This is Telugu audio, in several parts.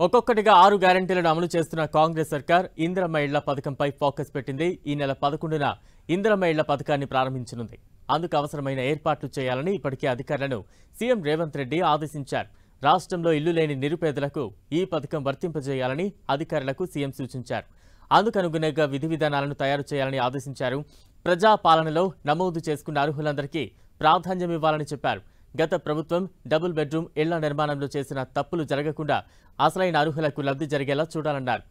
ఒక్కొక్కటిగా 6 గ్యారెంటీలను అమలు చేస్తున్న కాంగ్రెస్ సర్కార్ ఇందిరమ్మ ఇళ్ల పథకంపై ఫోకస్ పెట్టింది. ఈ నెల 11న ఇందిరమ్మ ఇళ్ల పథకాన్ని ప్రారంభించనుంది. అందుకు అవసరమైన ఏర్పాట్లు చేయాలని ఇప్పటికే అధికారులను సీఎం రేవంత్ రెడ్డి ఆదేశించారు. రాష్ట్రంలో ఇల్లు లేని నిరుపేదలకు ఈ పథకం వర్తింపజేయాలని అధికారులకు సీఎం సూచించారు. అందుకనుగుణంగా విధి విధానాలను తయారు చేయాలని ఆదేశించారు. ప్రజా పాలనలో నమోదు చేసుకున్న అర్హులందరికీ ప్రాధాన్యమివ్వాలని చెప్పారు. గత ప్రభుత్వం డబుల్ బెడ్రూమ్ ఇళ్ల నిర్మాణంలో చేసిన తప్పులు జరగకుండా అసలైన అర్హులకు లబ్ధి జరిగేలా చూడాలన్నారు.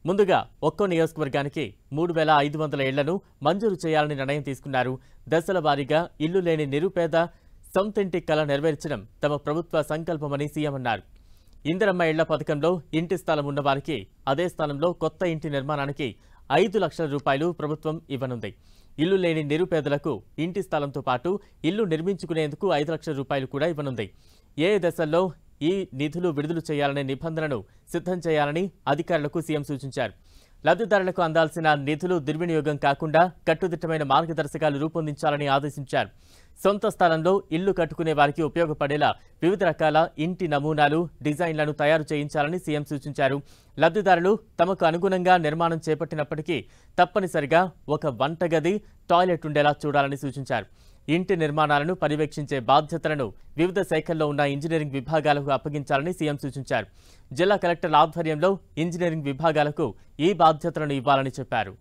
ముందుగా ఒక్కో నియోజకవర్గానికి 3,500 ఇళ్లను మంజూరు చేయాలని నిర్ణయం తీసుకున్నారు. దశల వారీగా ఇల్లు లేని నిరుపేద సొంతింటి కల నెరవేర్చడం తమ ప్రభుత్వ సంకల్పమని సీఎం అన్నారు. ఇందిరమ్మ ఇళ్ల పథకంలో ఇంటి స్థలం ఉన్నవారికి అదే స్థలంలో కొత్త ఇంటి నిర్మాణానికి 5 లక్షల రూపాయలు ప్రభుత్వం ఇవ్వనుంది. ఇల్లు లేని నిరుపేదలకు ఇంటి స్థలంతో పాటు ఇల్లు నిర్మించుకునేందుకు 5 లక్షల రూపాయలు కూడా ఇవ్వనుంది. ఏ దశల్లో ఈ నిధులు విడుదల చేయాలనే నిబంధనను సిద్ధం చేయాలని అధికారులకు సీఎం సూచించారు. లబ్ధిదారులకు అందాల్సిన నిధులు దుర్వినియోగం కాకుండా కట్టుదిట్టమైన మార్గదర్శకాలు రూపొందించాలని ఆదేశించారు. సొంత స్థలంలో ఇల్లు కట్టుకునే వారికి ఉపయోగపడేలా వివిధ రకాల ఇంటి నమూనాలు, డిజైన్లను తయారు చేయించాలని సీఎం సూచించారు. లబ్ధిదారులు తమకు అనుగుణంగా నిర్మాణం చేపట్టినప్పటికీ తప్పనిసరిగా ఒక వంటగది, టాయిలెట్ ఉండేలా చూడాలని సూచించారు. ఇంటి నిర్మాణాలను పర్యవేక్షించే బాధ్యతలను వివిధ శాఖల్లో ఉన్న ఇంజనీరింగ్ విభాగాలకు అప్పగించాలని సీఎం సూచించారు. జిల్లా కలెక్టర్ల ఆధ్వర్యంలో ఇంజనీరింగ్ విభాగాలకు ఈ బాధ్యతలను ఇవ్వాలని చెప్పారు.